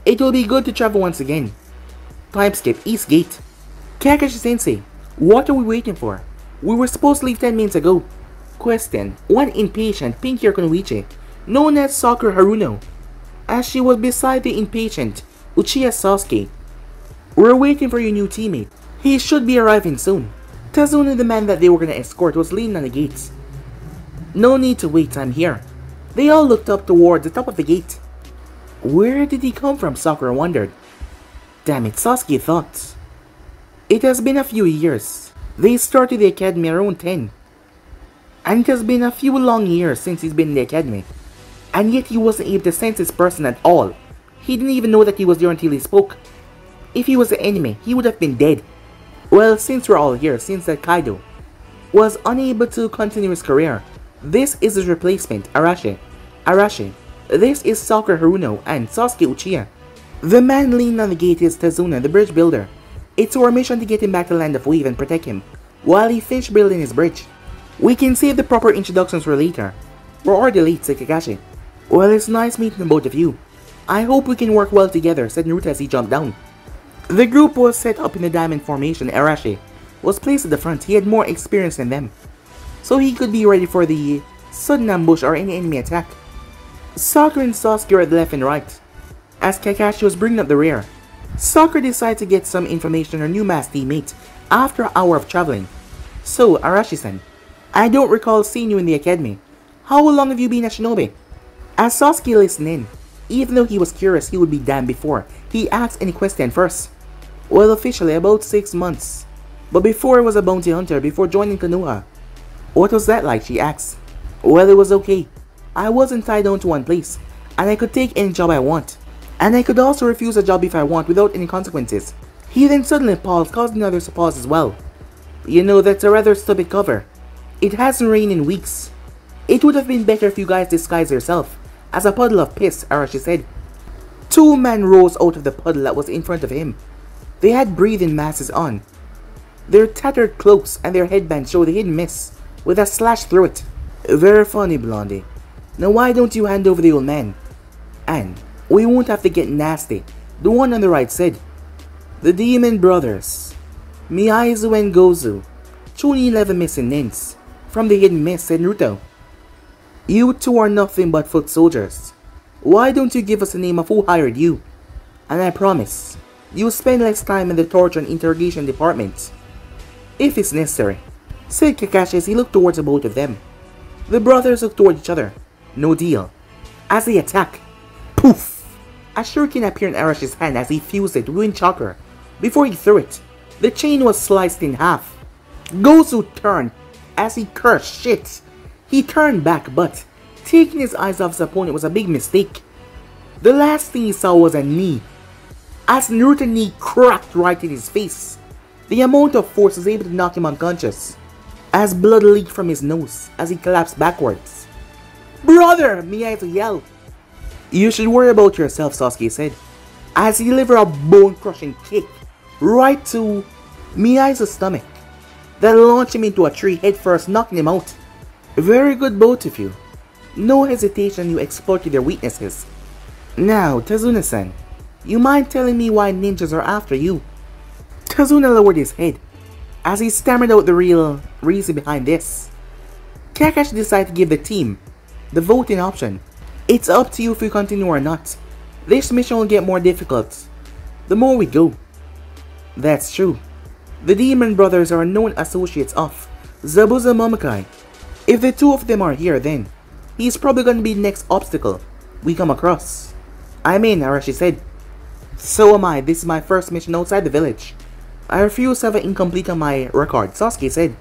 It will be good to travel once again. Time skip, East Gate. Kakashi-sensei, what are we waiting for? We were supposed to leave 10 minutes ago. Question. One impatient Pinky Kunoichi, known as Sakura Haruno, as she was beside the impatient Uchiha Sasuke. We're waiting for your new teammate. He should be arriving soon. Tazuna, the man that they were gonna escort, was leaning on the gates. No need to wait, I'm here. They all looked up towards the top of the gate. Where did he come from? Sakura wondered. Damn it, Sasuke thought. It has been a few years. They started the academy around 10. And it has been a few long years since he's been in the academy. And yet he wasn't able to sense his person at all. He didn't even know that he was there until he spoke. If he was an enemy, he would have been dead. Well, since we're all here, since that Kaido was unable to continue his career, this is his replacement, Arashi. Arashi, this is Sakura Haruno and Sasuke Uchiha. The man leaning on the gate is Tazuna, the bridge builder. It's our mission to get him back to Land of Wave and protect him while he finished building his bridge. We can save the proper introductions for later, or delete, said Kakashi. Well, it's nice meeting the both of you. I hope we can work well together, said Naruto as he jumped down. The group was set up in the diamond formation. Arashi was placed at the front. He had more experience than them, so he could be ready for the sudden ambush or any enemy attack. Sakura and Sasuke were at the left and right, as Kakashi was bringing up the rear. Sakura decided to get some information on her new masked teammate after an hour of traveling. So, Arashi-san, I don't recall seeing you in the academy. How long have you been a shinobi? As Sasuke listened in, even though he was curious he would be damned before he asked any question first. Well, officially about 6 months, but before I was a bounty hunter before joining Konoha. What was that like, she asked. Well, it was okay. I wasn't tied down to one place, and I could take any job I want. And I could also refuse a job if I want without any consequences. He then suddenly paused, causing others to pause as well. You know, that's a rather stupid cover. It hasn't rained in weeks. It would have been better if you guys disguised yourself as a puddle of piss, Arashi said. 2 men rose out of the puddle that was in front of him. They had breathing masks on. Their tattered cloaks and their headbands showed a hidden miss with a slash through it. Very funny, Blondie. Now why don't you hand over the old man? And we won't have to get nasty, the one on the right said. The Demon Brothers, Miyaizu and Gozu, truly 11 missing ninjas from the hidden mist, said Naruto. You two are nothing but foot soldiers. Why don't you give us the name of who hired you? And I promise, you'll spend less time in the torture and interrogation department, if it's necessary, said Kakashi as he looked towards the both of them. The brothers looked toward each other. No deal. As they attack, poof! A shuriken appeared in Arashi's hand as he fused it with wind chakra. Before he threw it, the chain was sliced in half. Gozu turned as he cursed shit. He turned back, but taking his eyes off his opponent was a big mistake. The last thing he saw was a knee, as Naruto's knee cracked right in his face. The amount of force was able to knock him unconscious, as blood leaked from his nose as he collapsed backwards. Brother! Miyaizu yelled. You should worry about yourself, Sasuke said, as he delivered a bone-crushing kick right to Miyaizu's stomach that launched him into a tree headfirst, knocking him out. Very good, both of you. No hesitation, you exploited their weaknesses. Now, Tazuna-san, you mind telling me why ninjas are after you? Tazuna lowered his head as he stammered out the real reason behind this. Kakashi decided to give the team the voting option. It's up to you if we continue or not. This mission will get more difficult the more we go. That's true. The Demon Brothers are known associates of Zabuza Momokai. If the two of them are here, then he's probably going to be the next obstacle we come across. I'm in, Arashi said. So am I. This is my first mission outside the village. I refuse to have an incomplete on my record, Sasuke said.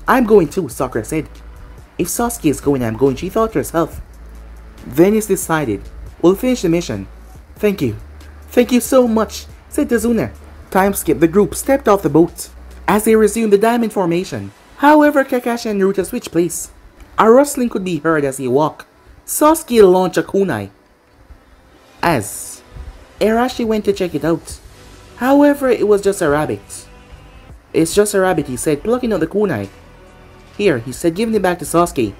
I'm going too, Sakura said. If Sasuke is going, I'm going, she thought to herself. Then it's decided. We'll finish the mission. Thank you. Thank you so much, said Tazuna. Time skip. The group stepped off the boat as they resumed the diamond formation. However, Kakashi and Naruto switched place. A rustling could be heard as he walked. Sasuke launched a kunai as Arashi went to check it out. However, it was just a rabbit. It's just a rabbit, he said, plucking out the kunai. Here, he said, giving it back to Sasuke.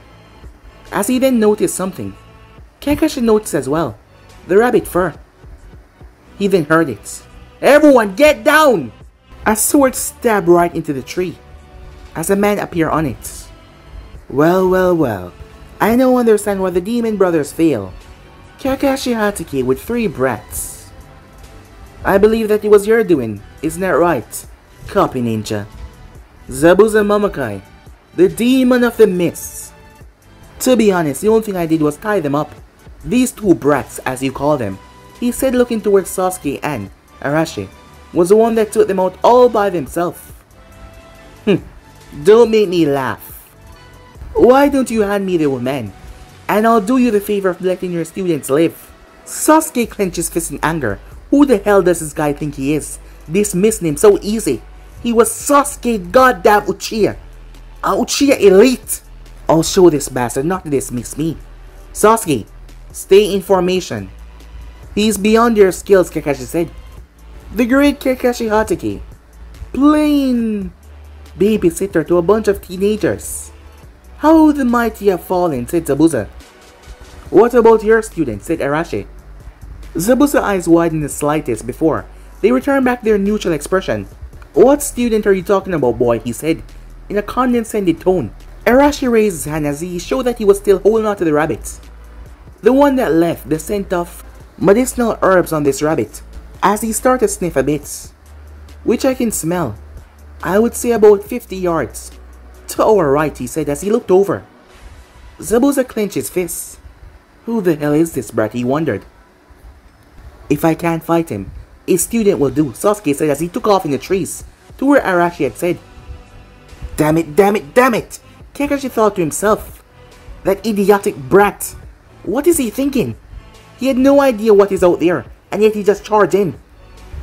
As he then noticed something, Kakashi noticed as well. The rabbit fur. He then heard it. Everyone get down! A sword stabbed right into the tree as a man appeared on it. Well, well, well. I now understand why the Demon Brothers fail. Kakashi Hatake with 3 brats. I believe that it was your doing, isn't that right? Copy ninja. Zabuza Momokai, the demon of the mist. To be honest, the only thing I did was tie them up. These 2 brats, as you call them, he said looking towards Sasuke and Arashi, was the one that took them out all by themselves. Don't make me laugh. Why don't you hand me the old man, and I'll do you the favor of letting your students live. Sasuke clenched his fist in anger. Who the hell does this guy think he is? Dismissing him so easy. He was Sasuke goddamn Uchiha. A Uchiha elite. I'll show this bastard not to dismiss me. Sasuke, stay in formation. He's beyond your skills, Kakashi said. The great Kakashi Hatake, plain babysitter to a bunch of teenagers. How the mighty have fallen, said Zabuza. What about your student, said Arashi. Zabuza's eyes widened the slightest before they returned back their neutral expression. What student are you talking about, boy? He said, in a condescending tone. Arashi raised his hand as he showed that he was still holding on to the rabbit. The one that left the scent of medicinal herbs on this rabbit, as he started to sniff a bit. Which I can smell. I would say about 50 yards. To our right, he said as he looked over. Zabuza clenched his fists. Who the hell is this brat, he wondered. If I can't fight him, a student will do, Sasuke said as he took off in the trees to where Arashi had said. Damn it, damn it, damn it! Kakashi thought to himself. That idiotic brat. What is he thinking? He had no idea what is out there, and yet he just charged in.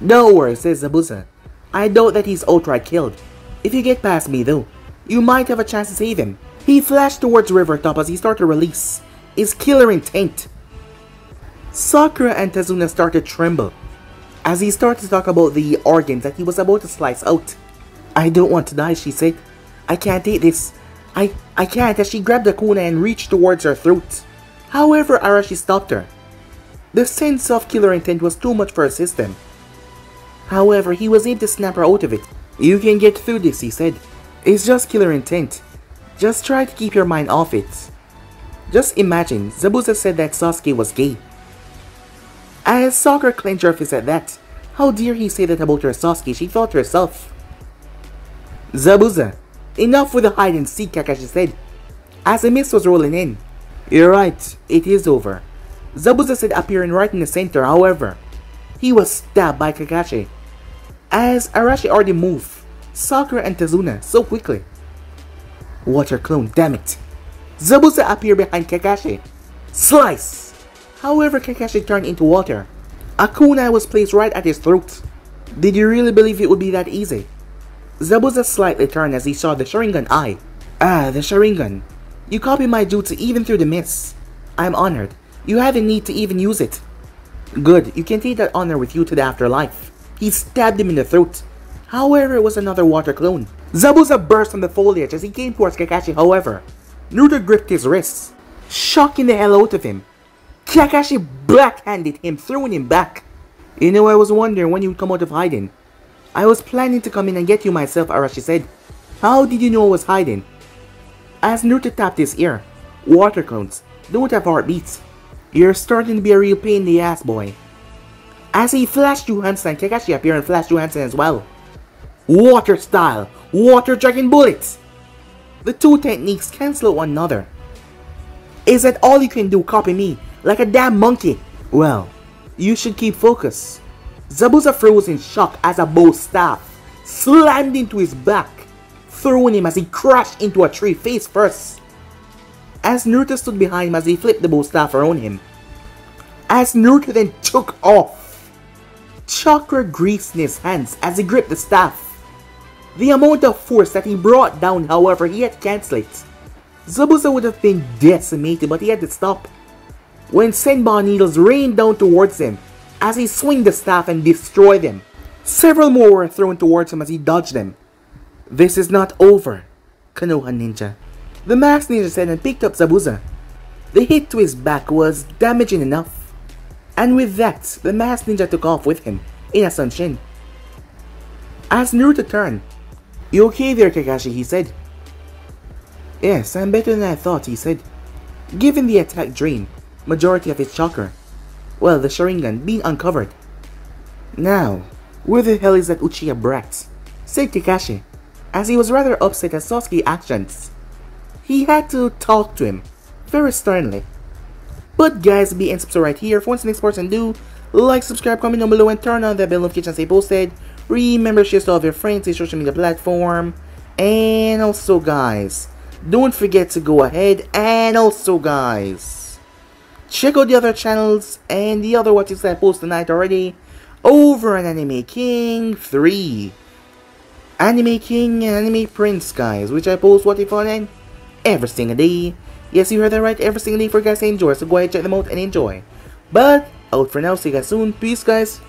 No worries, says Zabuza. I doubt that he's outright killed. If you get past me though, you might have a chance to save him. He flashed towards River Top as he started to release his killer intent. Sakura and Tazuna started to tremble as he started to talk about the organs that he was about to slice out. I don't want to die, she said. I can't take this. I can't, as she grabbed the kunai and reached towards her throat. However, Arashi stopped her. The sense of killer intent was too much for her system. However, he was able to snap her out of it. You can get through this, he said. It's just killer intent. Just try to keep your mind off it. Just imagine, Zabuza said that Sasuke was gay. As Sakura clenched her fist at that, how dare he say that about her Sasuke, she thought to herself. Zabuza, enough with the hide and seek, Kakashi said, as the mist was rolling in. You're right, it is over. Zabuza said, appearing right in the center. However, he was stabbed by Kakashi. As Arashi already moved, Sakura and Tazuna so quickly. Water clone, damn it. Zabuza appeared behind Kakashi. Slice! However, Kakashi turned into water. A kunai was placed right at his throat. Did you really believe it would be that easy? Zabuza slightly turned as he saw the Sharingan eye. Ah, the Sharingan. You copied my jutsu even through the mist. I'm honored. You haven't need to even use it. Good, you can take that honor with you to the afterlife. He stabbed him in the throat. However, it was another water clone. Zabuza burst from the foliage as he came towards Kakashi. However, Naruto gripped his wrists, shocking the hell out of him. Kakashi black-handed him, throwing him back. You know, I was wondering when you would come out of hiding. I was planning to come in and get you myself, Arashi said. How did you know I was hiding? As Naruto tapped his ear, water clones don't have heartbeats. You're starting to be a real pain in the ass, boy. As he flashed Johansson, Kakashi appeared and flashed Johansson as well. Water style, water dragon bullets. The two techniques cancel one another. Is that all you can do, copy me, like a damn monkey? Well, you should keep focus. Zabuza froze in shock as a bow staff slammed into his back, throwing him as he crashed into a tree face first. As Naruto stood behind him as he flipped the bow staff around him. As Naruto then took off, chakra greased in his hands as he gripped the staff. The amount of force that he brought down, however, he had to cancel it. Zabuza would have been decimated, but he had to stop when Senbon needles rained down towards him as he swung the staff and destroyed them. Several more were thrown towards him as he dodged them. This is not over, Konoha ninja. The masked ninja said and picked up Zabuza. The hit to his back was damaging enough. And with that, the masked ninja took off with him in a Sanshin. As Naruto turned, You okay there, Kakashi? He said. Yes, I'm better than I thought, he said. Given the attack drain majority of his chakra, well, the Sharingan being uncovered. Now, where the hell is that Uchiha brat? Said Kakashi, as he was rather upset at Sasuke's actions. He had to talk to him very sternly. But guys, be and subscribe right here. For once the next person, do like, subscribe, comment down below, and turn on the bell notification stay posted. Remember, share to all of your friends, your social media platform. And also guys, don't forget to go ahead and also guys, check out the other channels and the other watches that I post tonight already over on Anime King 3. Anime King and Anime Prince, guys, which I post what if on every single day. Yes, you heard that right, every single day for you guys to enjoy. So go ahead, check them out and enjoy. But out for now, see you guys soon. Peace, guys.